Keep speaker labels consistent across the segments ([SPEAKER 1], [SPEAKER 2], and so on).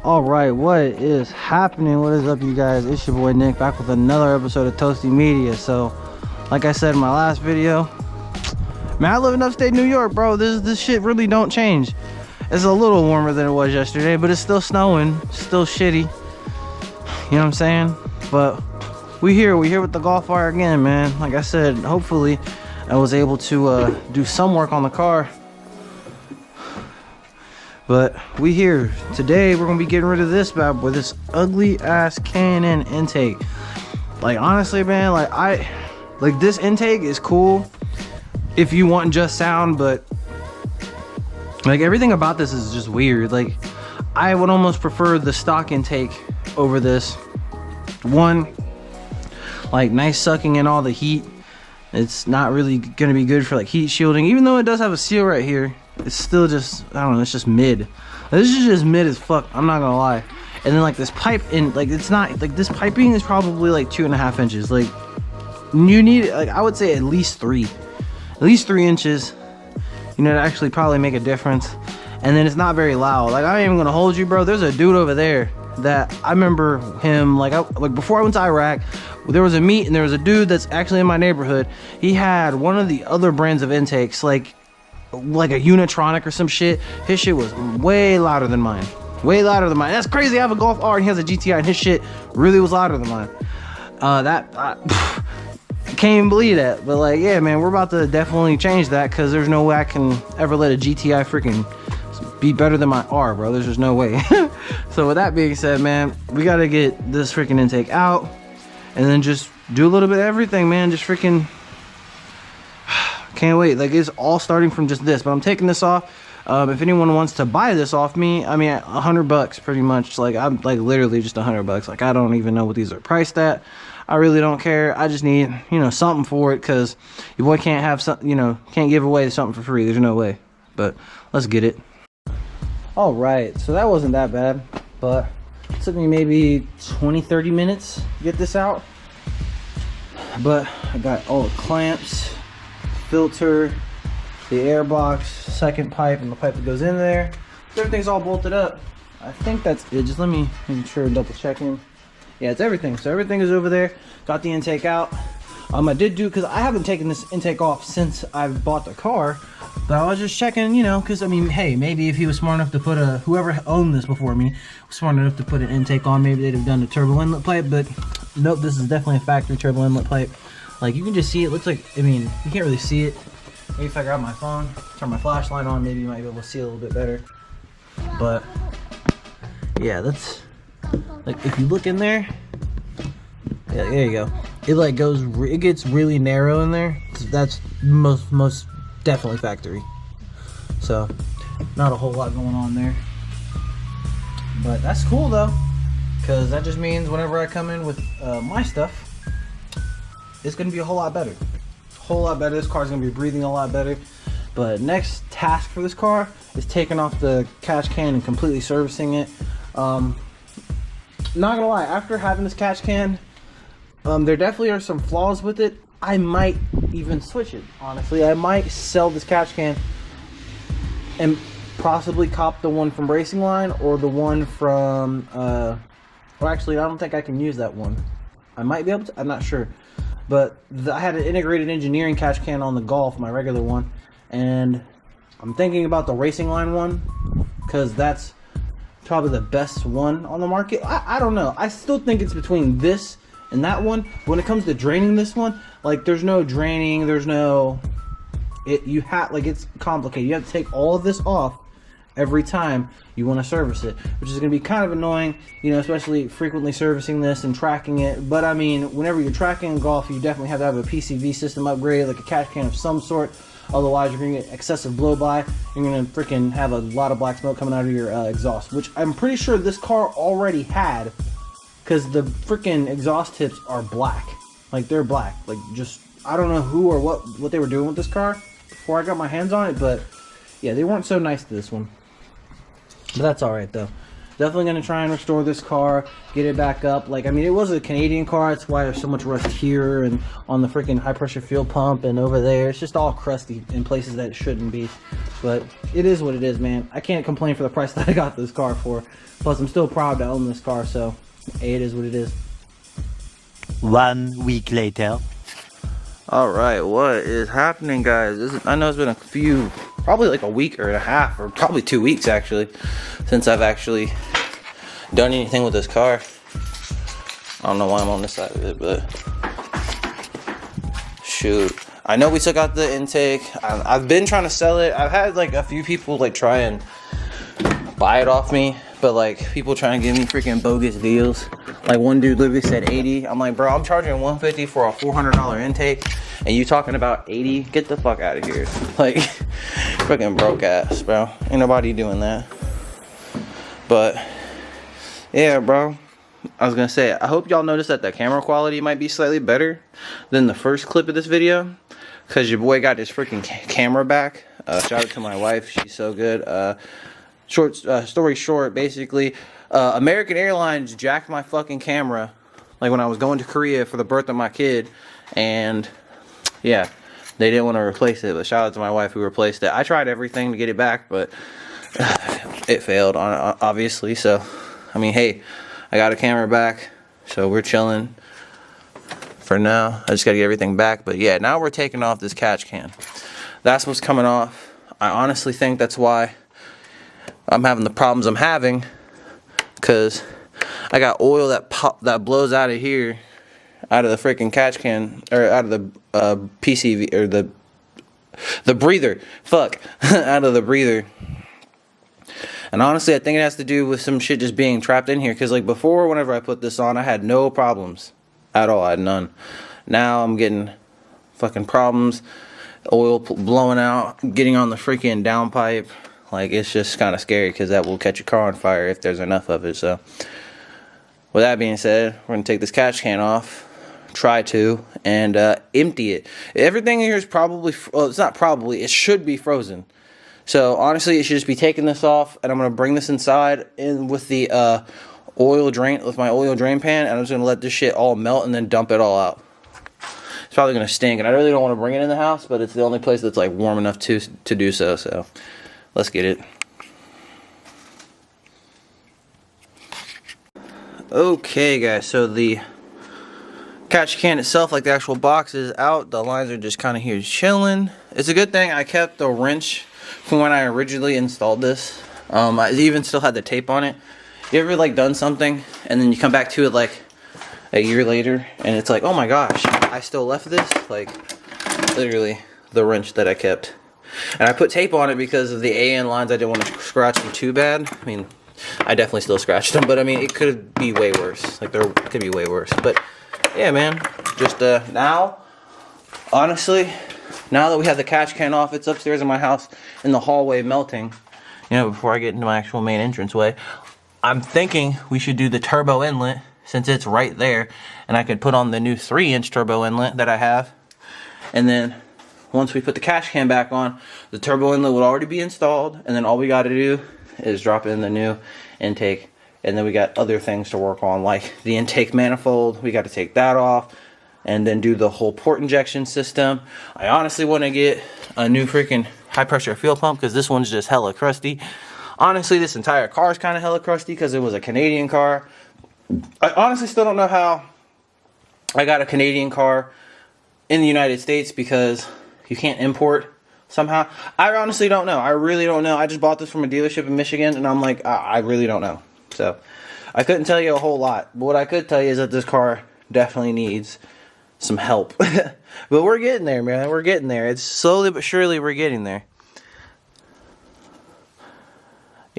[SPEAKER 1] All right, what is happening? What is up, you guys? It's your boy Nick, back with another episode of Toasty Media. So like I said in my last video, man, I live in upstate New York, bro. This shit really don't change. It's a little warmer than it was yesterday, but it's still snowing, still shitty, you know what I'm saying? But we here with the Golf R again, man. Like I said, hopefully I was able to do some work on the car. But we here today. We're gonna be getting rid of this bad boy, this ugly ass K&N intake. Like honestly, man, like this intake is cool if you want just sound, but like everything about this is just weird. Like I would almost prefer the stock intake over this one. Like nice sucking in all the heat. It's not really gonna be good for like heat shielding, even though it does have a seal right here. It's still just, I don't know, it's just mid. This is just mid as fuck, I'm not gonna lie. And then like this pipe, in like it's not, like this piping is probably like 2.5 inches. Like you need, like I would say at least 3 inches, you know, to actually probably make a difference. And then it's not very loud. Like I ain't even gonna hold you, bro. There's a dude over there that I remember him, like before I went to Iraq, there was a meet and there was a dude that's actually in my neighborhood. He had one of the other brands of intakes, like a Unitronic or some shit. His shit was way louder than mine. Way louder than mine. That's crazy. I have a Golf R and he has a GTI and his shit really was louder than mine. I can't even believe that. But like, yeah, man, we're about to definitely change that because there's no way I can ever let a GTI freaking be better than my R, bro. There's just no way. So with that being said, man, we got to get this freaking intake out and then just do a little bit of everything, man. Just freaking can't wait. Like it's all starting from just this, but I'm taking this off. If anyone wants to buy this off me, I mean $100 pretty much. Like I'm like literally just $100. Like I don't even know what these are priced at. I really don't care. I just need, you know, something for it, because your boy can't have some, you know, can't give away something for free. There's no way. But let's get it. All right, so that wasn't that bad, but it took me maybe 20-30 minutes to get this out. But I got all the clamps, filter, the air box, second pipe, and the pipe that goes in there. So everything's all bolted up. I think that's it. Just let me make sure and double checking. Yeah, it's everything. So everything is over there. Got the intake out. I did do, because I haven't taken this intake off since I've bought the car, but I was just checking, you know, because I mean, hey, maybe if he was smart enough to put a, whoever owned this before me was smart enough to put an intake on, maybe they'd have done the turbo inlet pipe. But nope, this is definitely a factory turbo inlet pipe. Like you can just see it. Looks like, I mean, you can't really see it. Maybe if I grab my phone, turn my flashlight on, maybe you might be able to see it a little bit better. But yeah, that's like, if you look in there, yeah, there you go. It like goes, it gets really narrow in there. That's most definitely factory. So not a whole lot going on there, but that's cool though, because that just means whenever I come in with my stuff, it's gonna be a whole lot better. Whole lot better. This car's gonna be breathing a lot better. But next task for this car is taking off the catch can and completely servicing it. Not gonna lie, after having this catch can, there definitely are some flaws with it. I might even switch it, honestly. I might sell this catch can and possibly cop the one from Racing Line or the one from well, actually I don't think I can use that one. I might be able to, I'm not sure. But I had an integrated engineering catch can on the Golf, my regular one, and I'm thinking about the Racing Line one because that's probably the best one on the market. I don't know. I still think it's between this and that one. When it comes to draining this one, like there's no draining, there's no, you have, like it's complicated. You have to take all of this off every time you want to service it, which is going to be kind of annoying, you know, especially frequently servicing this and tracking it. But I mean, whenever you're tracking a Golf, you definitely have to have a PCV system upgrade, like a catch can of some sort. Otherwise, you're going to get excessive blow by. You're going to freaking have a lot of black smoke coming out of your exhaust, which I'm pretty sure this car already had, because the freaking exhaust tips are black. Like they're black. Like just, I don't know who or what they were doing with this car before I got my hands on it, but yeah, they weren't so nice to this one. But that's alright though. definitely gonna try and restore this car, get it back up. Like, I mean, it was a Canadian car, that's why there's so much rust here and on the freaking high pressure fuel pump and over there. It's just all crusty in places that it shouldn't be. But it is what it is, man. I can't complain for the price that I got this car for. Plus, I'm still proud to own this car, so hey, it is what it is.
[SPEAKER 2] 1 week later.
[SPEAKER 3] All right, what is happening, guys? I know it's been probably like a week or a half, or probably 2 weeks actually, since I've actually done anything with this car. I don't know why I'm on this side of it, but shoot. I know we took out the intake. I've been trying to sell it. I've had like a few people like try and buy it off me, but like people trying to give me freaking bogus deals. Like one dude literally said 80. I'm like, bro, I'm charging 150 for a $400 intake, and you talking about 80? Get the fuck out of here. Like, freaking broke ass, bro. Ain't nobody doing that. But yeah, bro. I was gonna say, I hope y'all notice that the camera quality might be slightly better than the first clip of this video, because your boy got his freaking camera back. Shout out to my wife, she's so good. Story short, basically, American Airlines jacked my fucking camera, like when I was going to Korea for the birth of my kid, and yeah, they didn't want to replace it, but shout out to my wife who replaced it. I tried everything to get it back, but it failed, obviously, so, I mean, hey, I got a camera back, so we're chilling for now. I just gotta get everything back, but yeah, now we're taking off this catch can. That's what's coming off. I honestly think that's why I'm having the problems I'm having, because I got oil that blows out of here, out of the freaking catch can, or out of the PCV, or the breather, fuck, out of the breather. And honestly, I think it has to do with some shit just being trapped in here, because like before, whenever I put this on, I had no problems at all. I had none. Now I'm getting fucking problems, oil blowing out, getting on the freaking downpipe. Like, it's just kind of scary, because that will catch your car on fire if there's enough of it. So with that being said, we're going to take this catch can off, try to, and empty it. Everything in here is probably, well, it's not probably, it should be frozen. So honestly, it should just be taking this off, and I'm going to bring this inside in with the oil drain, with my oil drain pan, and I'm just going to let this shit all melt and then dump it all out. It's probably going to stink, and I really don't want to bring it in the house, but it's the only place that's like warm enough to do so, so let's get it. Okay, guys, so the catch can itself, like the actual box, is out. The lines are just kind of here chilling. It's a good thing I kept the wrench from when I originally installed this. I even still had the tape on it. You ever like done something and then you come back to it like a year later and it's like, oh my gosh, I still left this? Like, literally the wrench that I kept. And I put tape on it because of the AN lines. I didn't want to scratch them too bad. I mean, I definitely still scratched them, but I mean, it could be way worse. Like, there could be way worse. But yeah, man, just now, honestly, now that we have the catch can off, it's upstairs in my house in the hallway melting, you know, before I get into my actual main entranceway. I'm thinking we should do the turbo inlet, since it's right there, and I could put on the new 3-inch turbo inlet that I have, and then once we put the catch can back on, the turbo inlet would already be installed, and then all we got to do is drop in the new intake, and then we got other things to work on, like the intake manifold. We got to take that off, and then do the whole port injection system. I honestly want to get a new freaking high pressure fuel pump, because this one's just hella crusty. Honestly, this entire car is kind of hella crusty because it was a Canadian car. I honestly still don't know how I got a Canadian car in the United States, because you can't import somehow. I honestly don't know. I really don't know. I just bought this from a dealership in Michigan, and I'm like, I really don't know. So I couldn't tell you a whole lot. But what I could tell you is that this car definitely needs some help. But we're getting there, man. We're getting there. It's slowly but surely we're getting there.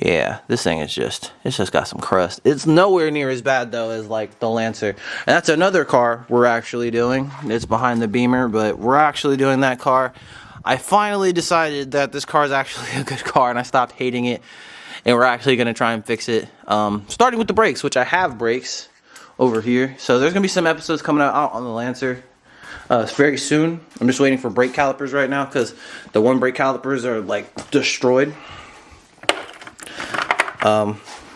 [SPEAKER 3] Yeah, this thing is just, it's just got some crust. It's nowhere near as bad, though, as, like, the Lancer. And that's another car we're actually doing. It's behind the Beamer, but we're actually doing that car. I finally decided that this car is actually a good car, and I stopped hating it. And we're actually going to try and fix it. Starting with the brakes, which I have brakes over here. So there's going to be some episodes coming out on the Lancer very soon. I'm just waiting for brake calipers right now, because the one brake calipers are, like, destroyed.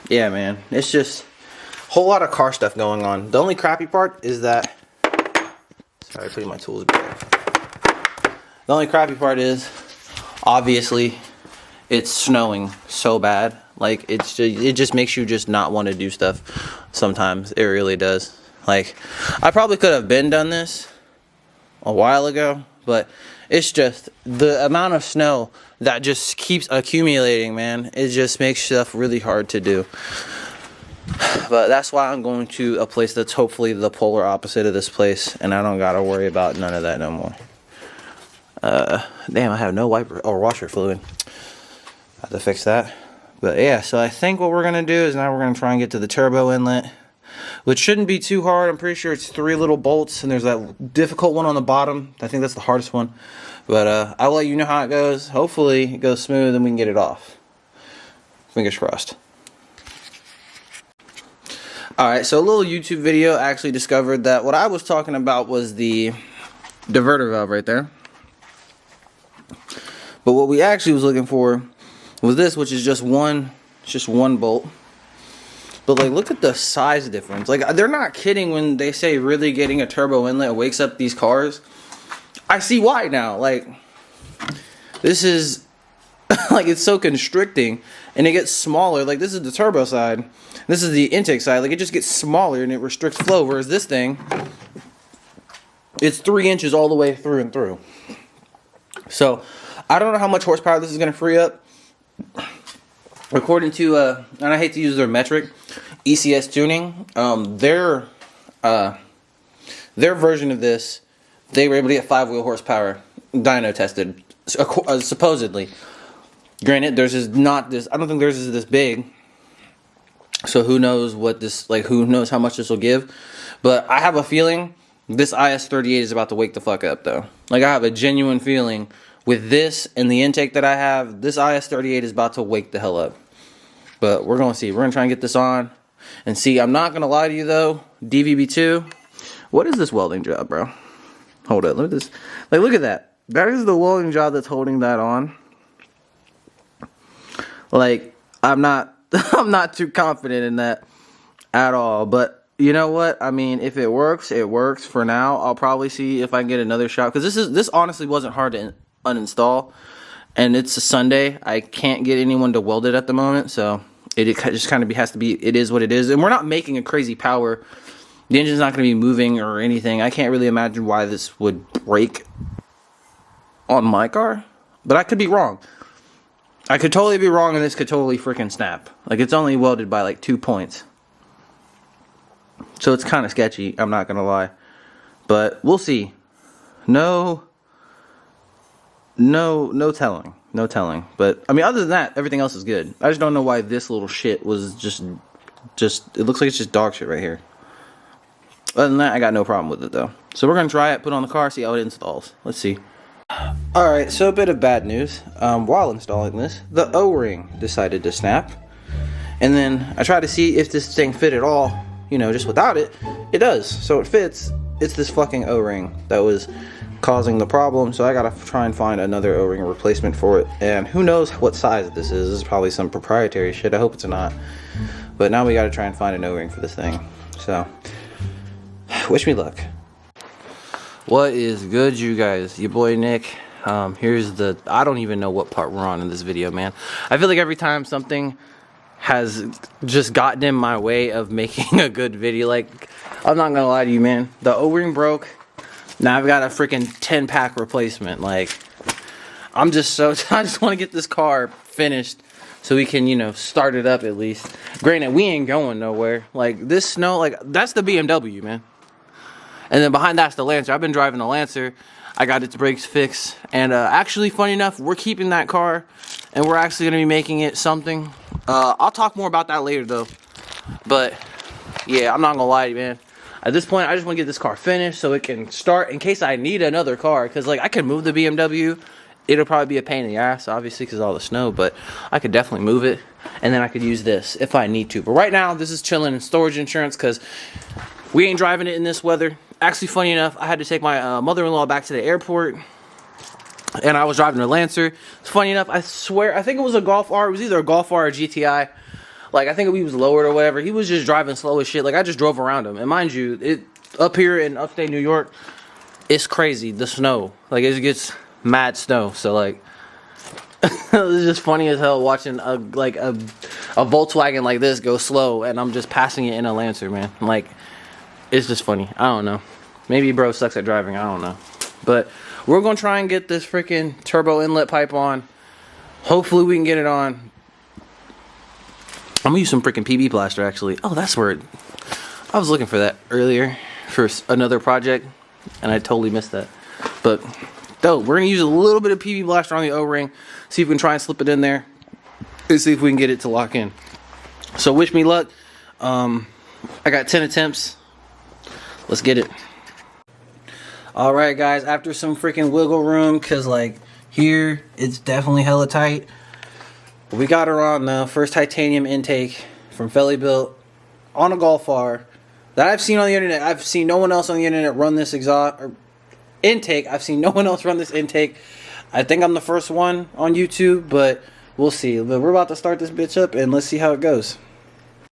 [SPEAKER 3] yeah, man, it's just a whole lot of car stuff going on. The only crappy part is that, sorry, putting my tools back. The only crappy part is, obviously, it's snowing so bad. Like, it just makes you just not want to do stuff sometimes. It really does. Like, I probably could have done this a while ago, but it's just the amount of snow that just keeps accumulating, man. It just makes stuff really hard to do. But that's why I'm going to a place that's hopefully the polar opposite of this place, and I don't gotta worry about none of that no more. Damn, I have no wiper or washer fluid. I have to fix that. But yeah, so I think what we're gonna do is now we're gonna try and get to the turbo inlet, which shouldn't be too hard. I'm pretty sure it's 3 little bolts, and there's that difficult one on the bottom. I think that's the hardest one. But I'll let you know how it goes. Hopefully it goes smooth and we can get it off. Fingers crossed. Alright, so a little YouTube video actually discovered that what I was talking about was the diverter valve right there. But what we actually was looking for was this, which is just one bolt. But like, look at the size difference. Like, they're not kidding when they say really getting a turbo inlet wakes up these cars. I see why now. Like, this is like, it's so constricting, and it gets smaller. Like, this is the turbo side, this is the intake side. Like, it just gets smaller and it restricts flow. Whereas this thing, it's 3 inches all the way through and through. So I don't know how much horsepower this is going to free up. According to, and I hate to use their metric, ECS Tuning, their version of this, they were able to get 5-wheel horsepower dyno tested, supposedly. Granted, theirs is not this. I don't think theirs is this big. So who knows what this, like, who knows how much this will give. But I have a feeling this IS-38 is about to wake the fuck up, though. Like, I have a genuine feeling with this and the intake that I have, this IS-38 is about to wake the hell up. But we're going to see. We're going to try and get this on and see. I'm not going to lie to you, though. DVB2. What is this welding job, bro? Hold up. Look at this. Like, look at that. That is the welding job that's holding that on. Like, I'm not too confident in that at all. But you know what? I mean, if it works, it works. For now, I'll probably see if I can get another shot. Because this honestly wasn't hard to uninstall. And it's a Sunday. I can't get anyone to weld it at the moment. So it just kind of has to be, it is what it is. And we're not making a crazy power. The engine's not going to be moving or anything. I can't really imagine why this would break on my car. But I could be wrong. I could totally be wrong, and this could totally freaking snap. Like, it's only welded by like 2 points. So it's kind of sketchy, I'm not going to lie. But we'll see. No telling. No telling. But, I mean, other than that, everything else is good. I just don't know why this little shit was just it looks like it's just dog shit right here. Other than that, I got no problem with it, though. So we're going to try it, put it on the car, see how it installs. Let's see. Alright, so a bit of bad news. While installing this, the O-ring decided to snap. And then I tried to see if this thing fit at all. You know, just without it, it does. So it fits. It's this fucking O-ring that was causing the problem. So I gotta try and find another O-ring replacement for it. And who knows what size this is. This is probably some proprietary shit. I hope it's not. But now we gotta try and find an O-ring for this thing. So, wish me luck. What is good, you guys? Your boy Nick. Here's the, I don't even know what part we're on in this video, man. I feel like every time something has just gotten in my way of making a good video, like, I'm not gonna lie to you, man. The O-ring broke. Now I've got a freaking 10-pack replacement. Like, I just want to get this car finished so we can, you know, start it up at least. Granted, we ain't going nowhere. Like, this snow, like, that's the BMW, man. And then behind that's the Lancer. I've been driving the Lancer. I got its brakes fixed. And actually, funny enough, we're keeping that car. And we're actually going to be making it something. I'll talk more about that later, though. But, yeah, I'm not going to lie to you, man. At this point, I just want to get this car finished so it can start in case I need another car. Because, like, I can move the BMW. It'll probably be a pain in the ass, obviously, because of all the snow. But I could definitely move it. And then I could use this if I need to. But right now, this is chilling in storage insurance because we ain't driving it in this weather. Actually, funny enough, I had to take my mother-in-law back to the airport, and I was driving the Lancer. It's funny enough, I swear, I think it was a Golf R. It was either a Golf R or a GTI. Like, I think he was lowered or whatever. He was just driving slow as shit. Like, I just drove around him. And mind you, up here in upstate New York, it's crazy, the snow. Like, it gets mad snow. So, like, it's just funny as hell watching a Volkswagen like this go slow, and I'm just passing it in a Lancer, man. Like, it's just funny. I don't know. Maybe bro sucks at driving. I don't know. But we're going to try and get this freaking turbo inlet pipe on. Hopefully we can get it on. I'm going to use some freaking PB plaster, actually. Oh, that's where I was looking for that earlier for another project, and I totally missed that. But, we're going to use a little bit of PB plaster on the O-ring. See if we can try and slip it in there. And see if we can get it to lock in. So, wish me luck. I got 10 attempts. Let's get it. Alright guys, after some freaking wiggle room, because like here it's definitely hella tight, we got her on the first titanium intake from Felly Built on a Golf R that I've seen on the internet. I've seen no one else on the internet run this exhaust or intake. I've seen no one else run this intake. I think I'm the first one on YouTube, but we'll see. But we're about to start this bitch up and let's see how it goes.